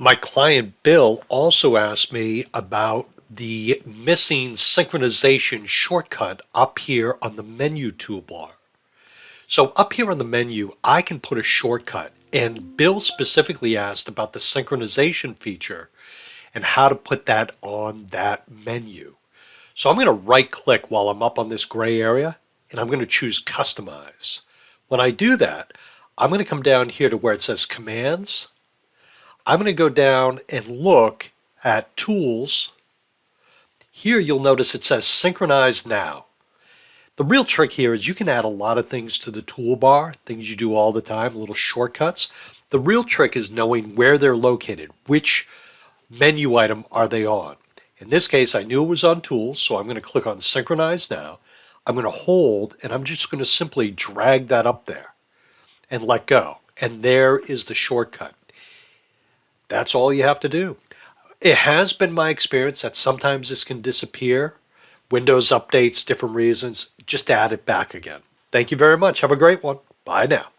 My client Bill also asked me about the missing synchronization shortcut up here on the menu toolbar. So up here on the menu, I can put a shortcut, and Bill specifically asked about the synchronization feature and how to put that on that menu. So I'm going to right click while I'm up on this gray area, and I'm going to choose Customize. When I do that, I'm going to come down here to where it says Commands. I'm going to go down and look at Tools. Here you'll notice it says Synchronize Now. The real trick here is you can add a lot of things to the toolbar, things you do all the time, little shortcuts. The real trick is knowing where they're located, which menu item are they on. In this case, I knew it was on Tools, so I'm going to click on Synchronize Now. I'm going to hold, and I'm just going to simply drag that up there and let go. And there is the shortcut. That's all you have to do. It has been my experience that sometimes this can disappear. Windows updates, different reasons. Just add it back again. Thank you very much. Have a great one. Bye now.